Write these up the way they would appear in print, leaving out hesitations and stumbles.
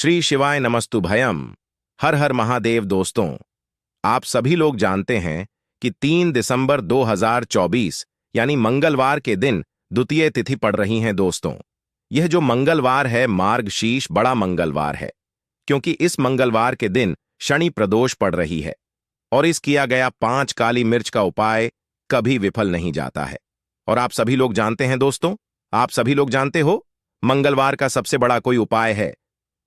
श्री शिवाय नमस्तु भयम। हर हर महादेव। दोस्तों, आप सभी लोग जानते हैं कि 3 दिसंबर 2024 यानी मंगलवार के दिन द्वितीय तिथि पड़ रही हैं। दोस्तों, यह जो मंगलवार है मार्गशीर्ष बड़ा मंगलवार है, क्योंकि इस मंगलवार के दिन शनि प्रदोष पड़ रही है और इस किया गया 5 काली मिर्च का उपाय कभी विफल नहीं जाता है। और आप सभी लोग जानते हैं दोस्तों, आप सभी लोग जानते हो मंगलवार का सबसे बड़ा कोई उपाय है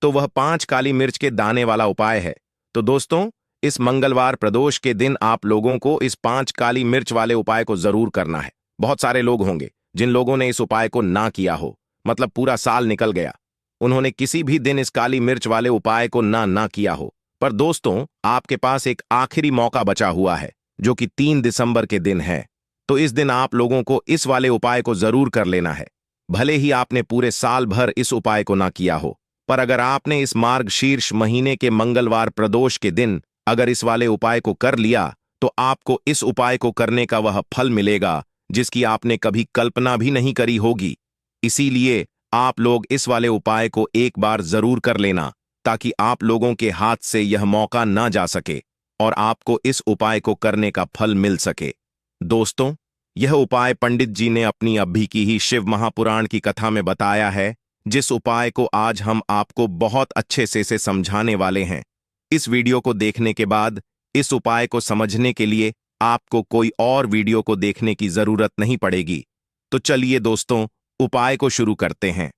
तो वह 5 काली मिर्च के दाने वाला उपाय है। तो दोस्तों, इस मंगलवार प्रदोष के दिन आप लोगों को इस 5 काली मिर्च वाले उपाय को जरूर करना है। बहुत सारे लोग होंगे जिन लोगों ने इस उपाय को ना किया हो, मतलब पूरा साल निकल गया, उन्होंने किसी भी दिन इस काली मिर्च वाले उपाय को ना किया हो। पर दोस्तों, आपके पास एक आखिरी मौका बचा हुआ है जो कि 3 दिसंबर के दिन है। तो इस दिन आप लोगों को इस वाले उपाय को जरूर कर लेना है, भले ही आपने पूरे साल भर इस उपाय को ना किया हो। पर अगर आपने इस मार्गशीर्ष महीने के मंगलवार प्रदोष के दिन अगर इस वाले उपाय को कर लिया तो आपको इस उपाय को करने का वह फल मिलेगा जिसकी आपने कभी कल्पना भी नहीं करी होगी। इसीलिए आप लोग इस वाले उपाय को एक बार जरूर कर लेना ताकि आप लोगों के हाथ से यह मौका ना जा सके और आपको इस उपाय को करने का फल मिल सके। दोस्तों, यह उपाय पंडित जी ने अपनी अभी की ही शिव महापुराण की कथा में बताया है, जिस उपाय को आज हम आपको बहुत अच्छे से समझाने वाले हैं। इस वीडियो को देखने के बाद इस उपाय को समझने के लिए आपको कोई और वीडियो को देखने की जरूरत नहीं पड़ेगी। तो चलिए दोस्तों, उपाय को शुरू करते हैं।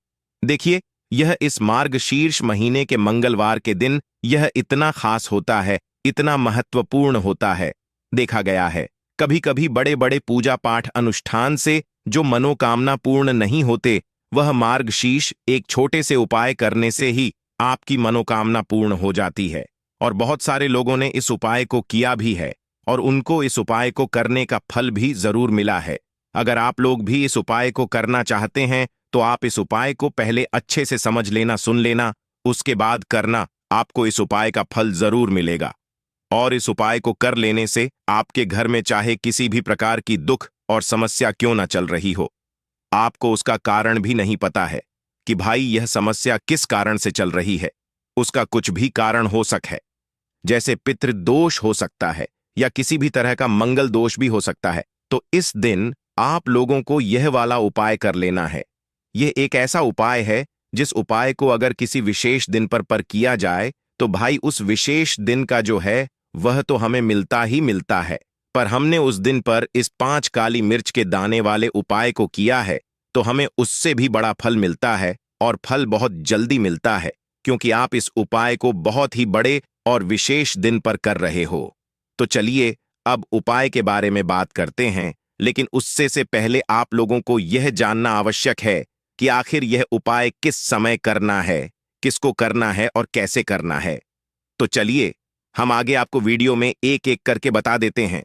देखिए, यह इस मार्गशीर्ष महीने के मंगलवार के दिन यह इतना खास होता है, इतना महत्वपूर्ण होता है। देखा गया है कभी कभी बड़े बड़े पूजा पाठ अनुष्ठान से जो मनोकामना पूर्ण नहीं होते, वह मार्गशीर्ष एक छोटे से उपाय करने से ही आपकी मनोकामना पूर्ण हो जाती है। और बहुत सारे लोगों ने इस उपाय को किया भी है और उनको इस उपाय को करने का फल भी जरूर मिला है। अगर आप लोग भी इस उपाय को करना चाहते हैं तो आप इस उपाय को पहले अच्छे से समझ लेना, सुन लेना, उसके बाद करना। आपको इस उपाय का फल जरूर मिलेगा। और इस उपाय को कर लेने से आपके घर में चाहे किसी भी प्रकार की दुख और समस्या क्यों ना चल रही हो, आपको उसका कारण भी नहीं पता है कि भाई यह समस्या किस कारण से चल रही है। उसका कुछ भी कारण हो सकता है, जैसे पितृदोष हो सकता है या किसी भी तरह का मंगल दोष भी हो सकता है। तो इस दिन आप लोगों को यह वाला उपाय कर लेना है। यह एक ऐसा उपाय है जिस उपाय को अगर किसी विशेष दिन पर किया जाए तो भाई उस विशेष दिन का जो है वह तो हमें मिलता ही मिलता है। पर हमने उस दिन पर इस 5 काली मिर्च के दाने वाले उपाय को किया है तो हमें उससे भी बड़ा फल मिलता है, और फल बहुत जल्दी मिलता है क्योंकि आप इस उपाय को बहुत ही बड़े और विशेष दिन पर कर रहे हो। तो चलिए अब उपाय के बारे में बात करते हैं, लेकिन उससे से पहले आप लोगों को यह जानना आवश्यक है कि आखिर यह उपाय किस समय करना है, किसको करना है और कैसे करना है। तो चलिए हम आगे आपको वीडियो में एक एक करके बता देते हैं।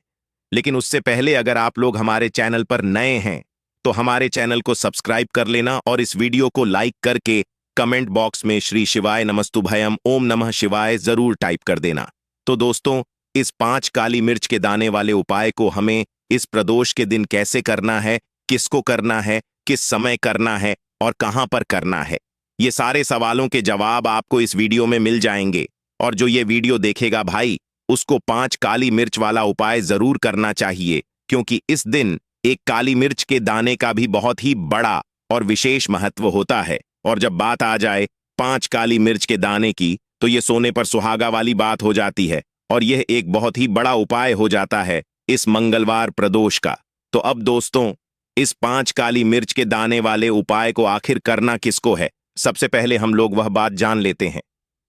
लेकिन उससे पहले अगर आप लोग हमारे चैनल पर नए हैं तो हमारे चैनल को सब्सक्राइब कर लेना और इस वीडियो को लाइक करके कमेंट बॉक्स में श्री शिवाय नमस्तु भयम ओम नमः शिवाय जरूर टाइप कर देना। तो दोस्तों, इस 5 काली मिर्च के दाने वाले उपाय को हमें इस प्रदोष के दिन कैसे करना है, किसको करना है, किस समय करना है और कहां पर करना है, ये सारे सवालों के जवाब आपको इस वीडियो में मिल जाएंगे। और जो ये वीडियो देखेगा भाई, उसको 5 काली मिर्च वाला उपाय जरूर करना चाहिए, क्योंकि इस दिन एक काली मिर्च के दाने का भी बहुत ही बड़ा और विशेष महत्व होता है। और जब बात आ जाए 5 काली मिर्च के दाने की तो ये सोने पर सुहागा वाली बात हो जाती है और यह एक बहुत ही बड़ा उपाय हो जाता है इस मंगलवार प्रदोष का। तो अब दोस्तों, इस 5 काली मिर्च के दाने वाले उपाय को आखिर करना किसको है, सबसे पहले हम लोग वह बात जान लेते हैं।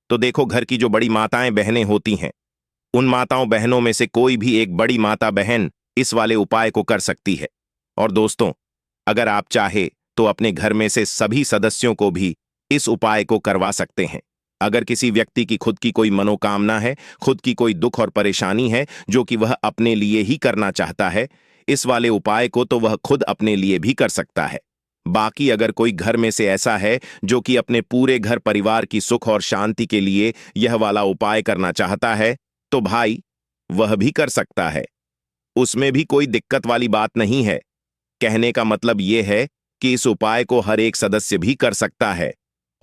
तो देखो, घर की जो बड़ी माताएं बहनें होती हैं, उन माताओं बहनों में से कोई भी एक बड़ी माता बहन इस वाले उपाय को कर सकती है। और दोस्तों, अगर आप चाहे तो अपने घर में से सभी सदस्यों को भी इस उपाय को करवा सकते हैं। अगर किसी व्यक्ति की खुद की कोई मनोकामना है, खुद की कोई दुख और परेशानी है जो कि वह अपने लिए ही करना चाहता है, इस वाले उपाय को तो वह खुद अपने लिए भी कर सकता है। बाकी अगर कोई घर में से ऐसा है जो कि अपने पूरे घर परिवार की सुख और शांति के लिए यह वाला उपाय करना चाहता है तो भाई वह भी कर सकता है, उसमें भी कोई दिक्कत वाली बात नहीं है। कहने का मतलब यह है कि इस उपाय को हर एक सदस्य भी कर सकता है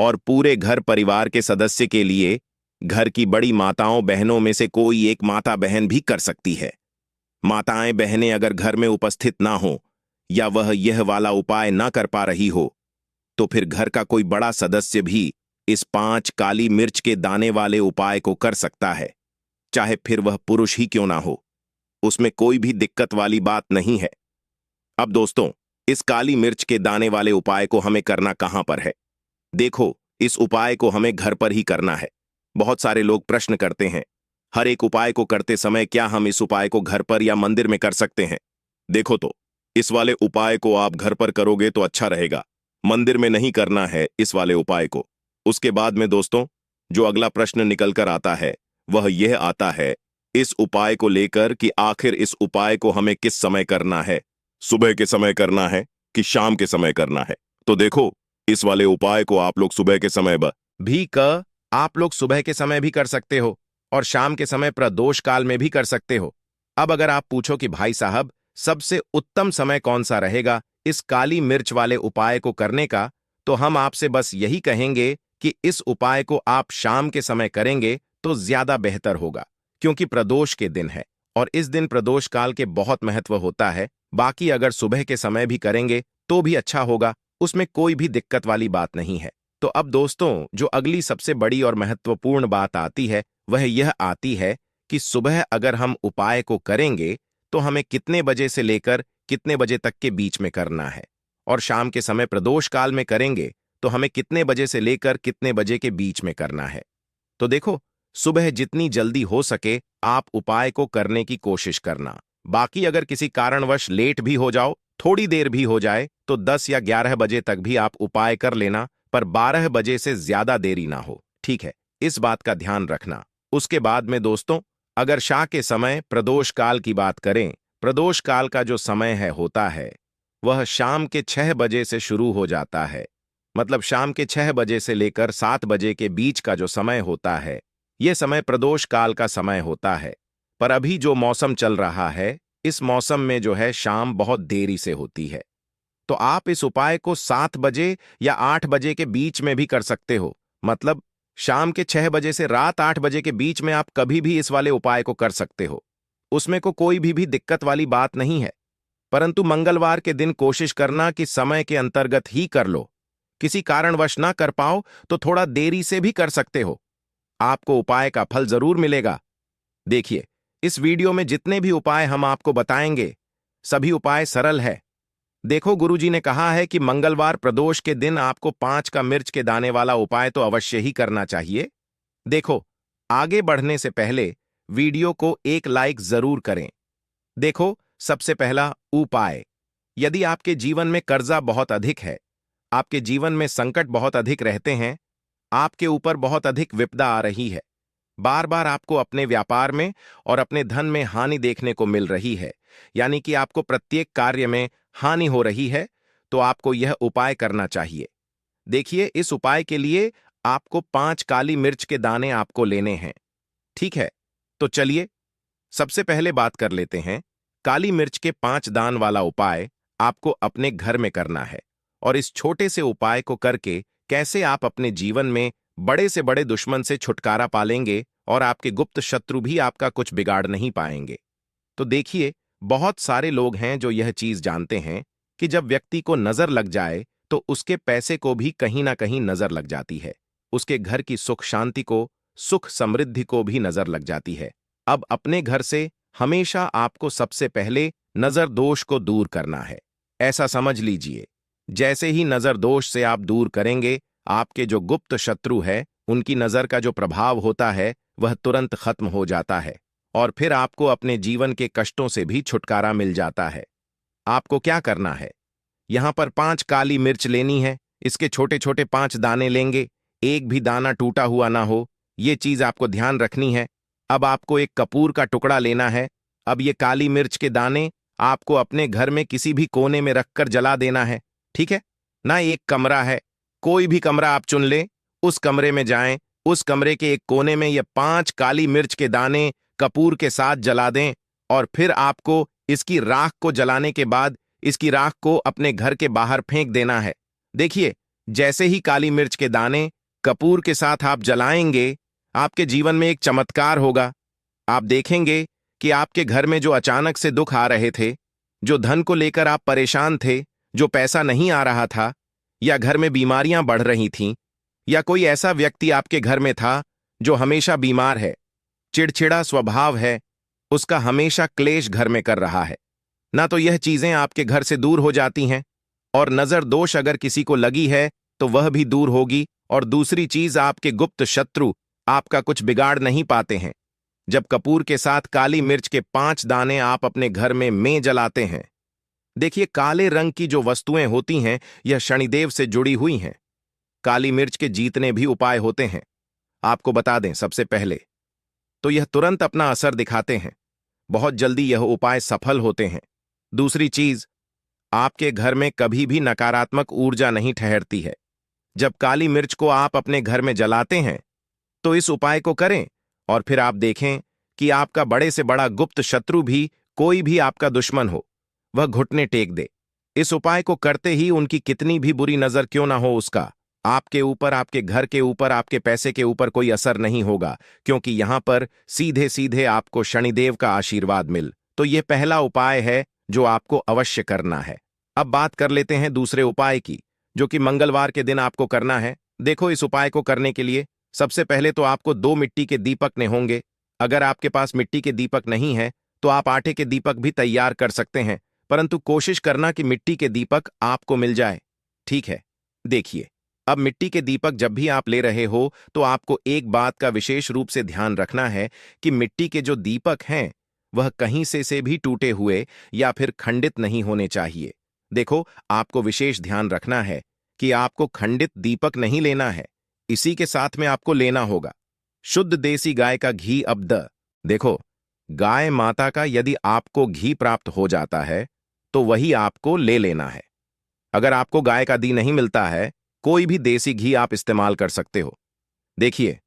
और पूरे घर परिवार के सदस्य के लिए घर की बड़ी माताओं बहनों में से कोई एक माता बहन भी कर सकती है। माताएं बहनें अगर घर में उपस्थित ना हो या वह यह वाला उपाय ना कर पा रही हो तो फिर घर का कोई बड़ा सदस्य भी इस 5 काली मिर्च के दाने वाले उपाय को कर सकता है, चाहे फिर वह पुरुष ही क्यों ना हो। उसमें कोई भी दिक्कत वाली बात नहीं है। अब दोस्तों, इस काली मिर्च के दाने वाले उपाय को हमें करना कहां पर है? देखो, इस उपाय को हमें घर पर ही करना है। बहुत सारे लोग प्रश्न करते हैं, हर एक उपाय को करते समय क्या हम इस उपाय को घर पर या मंदिर में कर सकते हैं? देखो तो, इस वाले उपाय को आप घर पर करोगे तो अच्छा रहेगा, मंदिर में नहीं करना है इस वाले उपाय को। उसके बाद में दोस्तों, जो अगला प्रश्न निकल कर आता है वह यह आता है इस उपाय को लेकर कि आखिर इस उपाय को हमें किस समय करना है, सुबह के समय करना है कि शाम के समय करना है? तो देखो, इस वाले उपाय को आप लोग सुबह के समय भी आप लोग सुबह के समय भी कर सकते हो और शाम के समय प्रदोष काल में भी कर सकते हो। अब अगर आप पूछो कि भाई साहब, सबसे उत्तम समय कौन सा रहेगा इस काली मिर्च वाले उपाय को करने का, तो हम आपसे बस यही कहेंगे कि इस उपाय को आप शाम के समय करेंगे तो ज्यादा बेहतर होगा, क्योंकि प्रदोष के दिन है और इस दिन प्रदोष काल के बहुत महत्व होता है। बाकी अगर सुबह के समय भी करेंगे तो भी अच्छा होगा, उसमें कोई भी दिक्कत वाली बात नहीं है। तो अब दोस्तों, जो अगली सबसे बड़ी और महत्वपूर्ण बात आती है वह यह आती है कि सुबह अगर हम उपाय को करेंगे तो हमें कितने बजे से लेकर कितने बजे तक के बीच में करना है, और शाम के समय प्रदोष काल में करेंगे तो हमें कितने बजे से लेकर कितने बजे के बीच में करना है। तो देखो, सुबह जितनी जल्दी हो सके आप उपाय को करने की कोशिश करना। बाकी अगर किसी कारणवश लेट भी हो जाओ, थोड़ी देर भी हो जाए, तो 10 या 11 बजे तक भी आप उपाय कर लेना, पर 12 बजे से ज्यादा देरी ना हो, ठीक है? इस बात का ध्यान रखना। उसके बाद में दोस्तों, अगर शाम के समय प्रदोष काल की बात करें, प्रदोष काल का जो समय है होता है वह शाम के 6 बजे से शुरू हो जाता है। मतलब शाम के 6 बजे से लेकर 7 बजे के बीच का जो समय होता है, यह समय प्रदोष काल का समय होता है। पर अभी जो मौसम चल रहा है, इस मौसम में जो है शाम बहुत देरी से होती है। तो आप इस उपाय को 7 बजे या 8 बजे के बीच में भी कर सकते हो। मतलब शाम के 6 बजे से रात 8 बजे के बीच में आप कभी भी इस वाले उपाय को कर सकते हो। उसमें को कोई भी दिक्कत वाली बात नहीं है। परंतु मंगलवार के दिन कोशिश करना कि समय के अंतर्गत ही कर लो। किसी कारणवश ना कर पाओ तो थोड़ा देरी से भी कर सकते हो, आपको उपाय का फल जरूर मिलेगा। देखिए, इस वीडियो में जितने भी उपाय हम आपको बताएंगे, सभी उपाय सरल है। देखो, गुरुजी ने कहा है कि मंगलवार प्रदोष के दिन आपको 5 का मिर्च के दाने वाला उपाय तो अवश्य ही करना चाहिए। देखो, आगे बढ़ने से पहले वीडियो को एक लाइक जरूर करें। देखो, सबसे पहला उपाय, यदि आपके जीवन में कर्जा बहुत अधिक है, आपके जीवन में संकट बहुत अधिक रहते हैं, आपके ऊपर बहुत अधिक विपदा आ रही है, बार बार आपको अपने व्यापार में और अपने धन में हानि देखने को मिल रही है, यानी कि आपको प्रत्येक कार्य में हानि हो रही है, तो आपको यह उपाय करना चाहिए। देखिए, इस उपाय के लिए आपको 5 काली मिर्च के दाने आपको लेने हैं, ठीक है? तो चलिए, सबसे पहले बात कर लेते हैं। काली मिर्च के 5 दान वाला उपाय आपको अपने घर में करना है, और इस छोटे से उपाय को करके कैसे आप अपने जीवन में बड़े से बड़े दुश्मन से छुटकारा पालेंगे और आपके गुप्त शत्रु भी आपका कुछ बिगाड़ नहीं पाएंगे। तो देखिए, बहुत सारे लोग हैं जो यह चीज जानते हैं कि जब व्यक्ति को नजर लग जाए तो उसके पैसे को भी कहीं ना कहीं नजर लग जाती है, उसके घर की सुख शांति को, सुख समृद्धि को भी नजर लग जाती है। अब अपने घर से हमेशा आपको सबसे पहले नजर दोष को दूर करना है। ऐसा समझ लीजिए, जैसे ही नजर दोष से आप दूर करेंगे, आपके जो गुप्त शत्रु है उनकी नजर का जो प्रभाव होता है वह तुरंत खत्म हो जाता है, और फिर आपको अपने जीवन के कष्टों से भी छुटकारा मिल जाता है। आपको क्या करना है? यहां पर 5 काली मिर्च लेनी है, इसके छोटे छोटे 5 दाने लेंगे, एक भी दाना टूटा हुआ ना हो, ये चीज आपको ध्यान रखनी है। अब आपको एक कपूर का टुकड़ा लेना है। अब ये काली मिर्च के दाने आपको अपने घर में किसी भी कोने में रखकर जला देना है, ठीक है ना? एक कमरा है, कोई भी कमरा आप चुन लें, उस कमरे में जाएं, उस कमरे के एक कोने में ये 5 काली मिर्च के दाने कपूर के साथ जला दें, और फिर आपको इसकी राख को जलाने के बाद इसकी राख को अपने घर के बाहर फेंक देना है। देखिए, जैसे ही काली मिर्च के दाने कपूर के साथ आप जलाएंगे, आपके जीवन में एक चमत्कार होगा। आप देखेंगे कि आपके घर में जो अचानक से दुख आ रहे थे, जो धन को लेकर आप परेशान थे, जो पैसा नहीं आ रहा था, या घर में बीमारियां बढ़ रही थीं, या कोई ऐसा व्यक्ति आपके घर में था जो हमेशा बीमार है, चिड़चिड़ा स्वभाव है, उसका हमेशा क्लेश घर में कर रहा है, ना तो यह चीजें आपके घर से दूर हो जाती हैं, और नजर दोष अगर किसी को लगी है तो वह भी दूर होगी। और दूसरी चीज, आपके गुप्त शत्रु आपका कुछ बिगाड़ नहीं पाते हैं। जब कपूर के साथ काली मिर्च के 5 दाने आप अपने घर में जलाते हैं, देखिए काले रंग की जो वस्तुएं होती हैं यह शनिदेव से जुड़ी हुई हैं। काली मिर्च के जीतने भी उपाय होते हैं। आपको बता दें, सबसे पहले तो यह तुरंत अपना असर दिखाते हैं, बहुत जल्दी यह उपाय सफल होते हैं। दूसरी चीज, आपके घर में कभी भी नकारात्मक ऊर्जा नहीं ठहरती है। जब काली मिर्च को आप अपने घर में जलाते हैं तो इस उपाय को करें और फिर आप देखें कि आपका बड़े से बड़ा गुप्त शत्रु भी, कोई भी आपका दुश्मन हो, वह घुटने टेक दे। इस उपाय को करते ही उनकी कितनी भी बुरी नजर क्यों ना हो, उसका आपके ऊपर, आपके घर के ऊपर, आपके पैसे के ऊपर कोई असर नहीं होगा, क्योंकि यहां पर सीधे सीधे आपको शनिदेव का आशीर्वाद मिल। तो यह पहला उपाय है जो आपको अवश्य करना है। अब बात कर लेते हैं दूसरे उपाय की, जो कि मंगलवार के दिन आपको करना है। देखो, इस उपाय को करने के लिए सबसे पहले तो आपको 2 मिट्टी के दीपक ने होंगे। अगर आपके पास मिट्टी के दीपक नहीं है तो आप आटे के दीपक भी तैयार कर सकते हैं, परंतु कोशिश करना कि मिट्टी के दीपक आपको मिल जाए। ठीक है, देखिए, अब मिट्टी के दीपक जब भी आप ले रहे हो तो आपको एक बात का विशेष रूप से ध्यान रखना है कि मिट्टी के जो दीपक हैं वह कहीं से भी टूटे हुए या फिर खंडित नहीं होने चाहिए। देखो, आपको विशेष ध्यान रखना है कि आपको खंडित दीपक नहीं लेना है। इसी के साथ में आपको लेना होगा शुद्ध देसी गाय का घी। देखो, गाय माता का यदि आपको घी प्राप्त हो जाता है तो वही आपको ले लेना है। अगर आपको गाय का घी नहीं मिलता है, कोई भी देसी घी आप इस्तेमाल कर सकते हो। देखिए,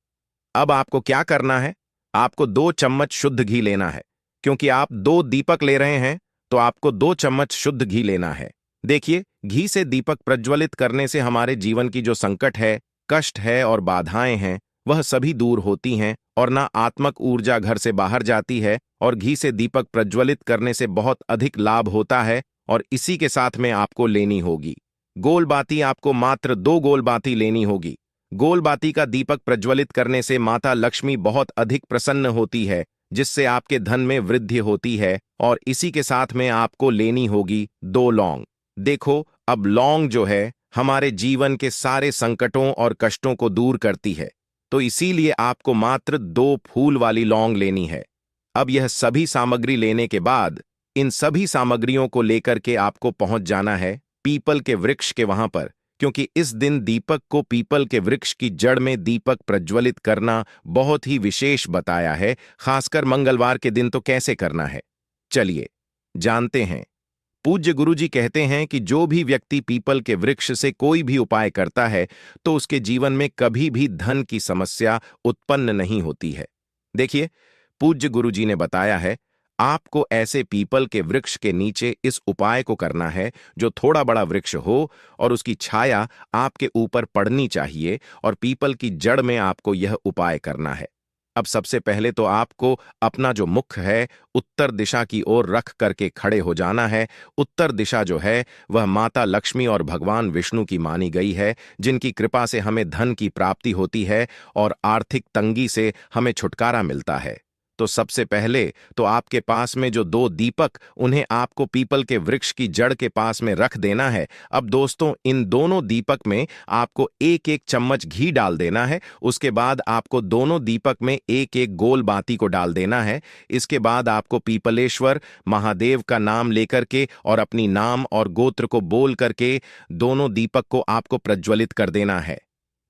अब आपको क्या करना है, आपको 2 चम्मच शुद्ध घी लेना है। क्योंकि आप 2 दीपक ले रहे हैं तो आपको 2 चम्मच शुद्ध घी लेना है। देखिए, घी से दीपक प्रज्वलित करने से हमारे जीवन की जो संकट है, कष्ट है और बाधाएं हैं, वह सभी दूर होती हैं और ना आत्मक ऊर्जा घर से बाहर जाती है। और घी से दीपक प्रज्वलित करने से बहुत अधिक लाभ होता है। और इसी के साथ में आपको लेनी होगी गोल बाती। आपको मात्र 2 गोल बाती लेनी होगी। गोल बाती का दीपक प्रज्वलित करने से माता लक्ष्मी बहुत अधिक प्रसन्न होती है, जिससे आपके धन में वृद्धि होती है। और इसी के साथ में आपको लेनी होगी 2 लौंग। देखो, अब लौंग जो है हमारे जीवन के सारे संकटों और कष्टों को दूर करती है, तो इसीलिए आपको मात्र 2 फूल वाली लौंग लेनी है। अब यह सभी सामग्री लेने के बाद इन सभी सामग्रियों को लेकर के आपको पहुंच जाना है पीपल के वृक्ष के वहां पर, क्योंकि इस दिन दीपक को पीपल के वृक्ष की जड़ में दीपक प्रज्वलित करना बहुत ही विशेष बताया है। खासकर मंगलवार के दिन तो कैसे करना है, चलिए जानते हैं। पूज्य गुरुजी कहते हैं कि जो भी व्यक्ति पीपल के वृक्ष से कोई भी उपाय करता है तो उसके जीवन में कभी भी धन की समस्या उत्पन्न नहीं होती है। देखिए, पूज्य गुरुजी ने बताया है, आपको ऐसे पीपल के वृक्ष के नीचे इस उपाय को करना है जो थोड़ा बड़ा वृक्ष हो और उसकी छाया आपके ऊपर पड़नी चाहिए, और पीपल की जड़ में आपको यह उपाय करना है। अब सबसे पहले तो आपको अपना जो मुख है उत्तर दिशा की ओर रख करके खड़े हो जाना है। उत्तर दिशा जो है वह माता लक्ष्मी और भगवान विष्णु की मानी गई है, जिनकी कृपा से हमें धन की प्राप्ति होती है और आर्थिक तंगी से हमें छुटकारा मिलता है। तो सबसे पहले तो आपके पास में जो 2 दीपक, उन्हें आपको पीपल के वृक्ष की जड़ के पास में रख देना है। अब दोस्तों, इन दोनों दीपक में आपको 1-1 चम्मच घी डाल देना है। उसके बाद आपको दोनों दीपक में 1-1 गोल बाती को डाल देना है। इसके बाद आपको पीपलेश्वर महादेव का नाम लेकर के और अपनी नाम और गोत्र को बोल करके दोनों दीपक को आपको प्रज्वलित कर देना है।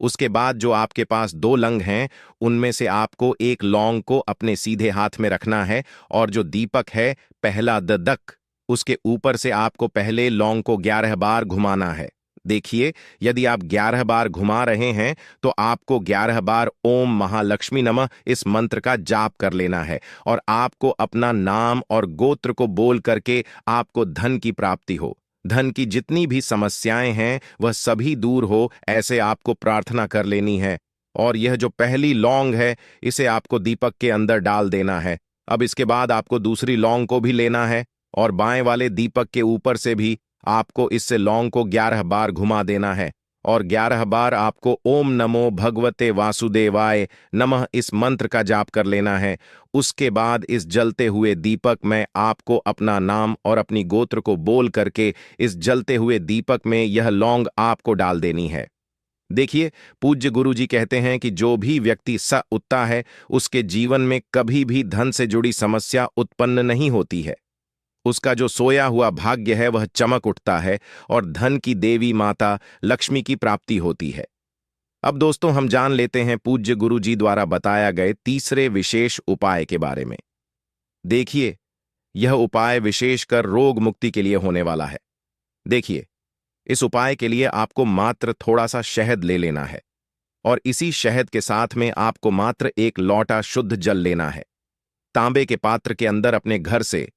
उसके बाद जो आपके पास 2 लंग हैं, उनमें से आपको 1 लौंग को अपने सीधे हाथ में रखना है, और जो दीपक है पहला ददक, उसके ऊपर से आपको पहले लौंग को 11 बार घुमाना है। देखिए, यदि आप 11 बार घुमा रहे हैं तो आपको 11 बार ओम महालक्ष्मी नमः इस मंत्र का जाप कर लेना है, और आपको अपना नाम और गोत्र को बोल करके आपको धन की प्राप्ति हो। धन की जितनी भी समस्याएं हैं वह सभी दूर हो, ऐसे आपको प्रार्थना कर लेनी है। और यह जो पहली लौंग है, इसे आपको दीपक के अंदर डाल देना है। अब इसके बाद आपको दूसरी लौंग को भी लेना है और बाएं वाले दीपक के ऊपर से भी आपको इससे लौंग को 11 बार घुमा देना है। और 11 बार आपको ओम नमो भगवते वासुदेवाय नमः इस मंत्र का जाप कर लेना है। उसके बाद इस जलते हुए दीपक में आपको अपना नाम और अपनी गोत्र को बोल करके इस जलते हुए दीपक में यह लौंग आपको डाल देनी है। देखिए, पूज्य गुरु जी कहते हैं कि जो भी व्यक्ति स उठता है उसके जीवन में कभी भी धन से जुड़ी समस्या उत्पन्न नहीं होती है। उसका जो सोया हुआ भाग्य है वह चमक उठता है और धन की देवी माता लक्ष्मी की प्राप्ति होती है। अब दोस्तों, हम जान लेते हैं पूज्य गुरु जी द्वारा बताया गए तीसरे विशेष उपाय के बारे में। देखिए, यह उपाय विशेषकर रोग मुक्ति के लिए होने वाला है। देखिए, इस उपाय के लिए आपको मात्र थोड़ा सा शहद ले लेना है और इसी शहद के साथ में आपको मात्र एक लौटा शुद्ध जल लेना है। तांबे के पात्र के अंदर अपने घर से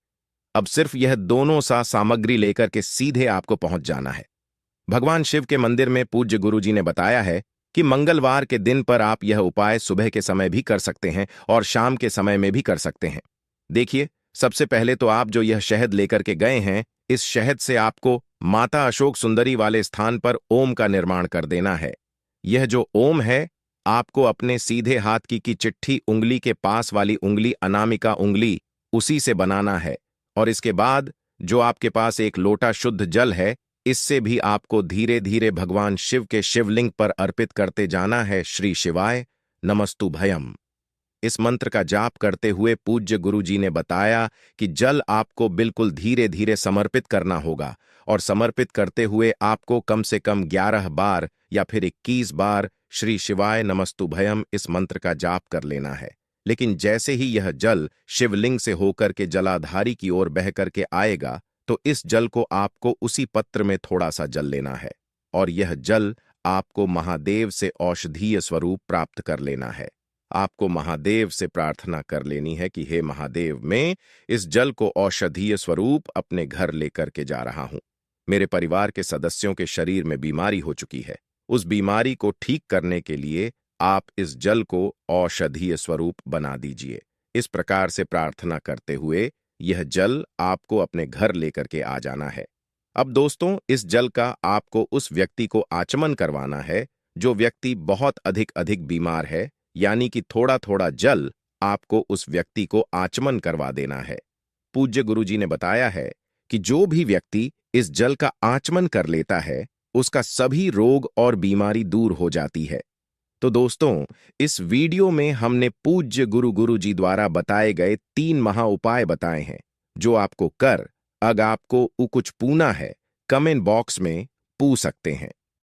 अब सिर्फ यह दोनों सा सामग्री लेकर के सीधे आपको पहुंच जाना है। भगवान शिव के मंदिर में पूज्य गुरु जी ने बताया है कि मंगलवार के दिन पर आप यह उपाय सुबह के समय भी कर सकते हैं और शाम के समय में भी कर सकते हैं। देखिए, सबसे पहले तो आप जो यह शहद लेकर के गए हैं, इस शहद से आपको माता अशोक सुंदरी वाले स्थान पर ओम का निर्माण कर देना है। यह जो ओम है, आपको अपने सीधे हाथ की चिट्ठी उंगली के पास वाली उंगली अनामिका उंगली उसी से बनाना है। और इसके बाद जो आपके पास एक लोटा शुद्ध जल है, इससे भी आपको धीरे धीरे भगवान शिव के शिवलिंग पर अर्पित करते जाना है। श्री शिवाय नमस्तु भयम इस मंत्र का जाप करते हुए पूज्य गुरु जी ने बताया कि जल आपको बिल्कुल धीरे धीरे समर्पित करना होगा और समर्पित करते हुए आपको कम से कम 11 बार या फिर 21 बार श्री शिवाय नमस्तु भयम इस मंत्र का जाप कर लेना है। लेकिन जैसे ही यह जल शिवलिंग से होकर के जलाधारी की ओर बह करके आएगा, तो इस जल को आपको उसी पत्र में थोड़ा सा जल लेना है और यह जल आपको महादेव से औषधीय स्वरूप प्राप्त कर लेना है। आपको महादेव से प्रार्थना कर लेनी है कि हे महादेव, मैं इस जल को औषधीय स्वरूप अपने घर लेकर के जा रहा हूं। मेरे परिवार के सदस्यों के शरीर में बीमारी हो चुकी है, उस बीमारी को ठीक करने के लिए आप इस जल को औषधीय स्वरूप बना दीजिए। इस प्रकार से प्रार्थना करते हुए यह जल आपको अपने घर लेकर के आ जाना है। अब दोस्तों, इस जल का आपको उस व्यक्ति को आचमन करवाना है जो व्यक्ति बहुत अधिक बीमार है, यानी कि थोड़ा थोड़ा जल आपको उस व्यक्ति को आचमन करवा देना है। पूज्य गुरुजी ने बताया है कि जो भी व्यक्ति इस जल का आचमन कर लेता है, उसका सभी रोग और बीमारी दूर हो जाती है। तो दोस्तों, इस वीडियो में हमने पूज्य गुरु जी द्वारा बताए गए 3 महा उपाय बताए हैं, जो आपको कर, अगर आपको कुछ पूना है, कमेंट बॉक्स में पूछ सकते हैं।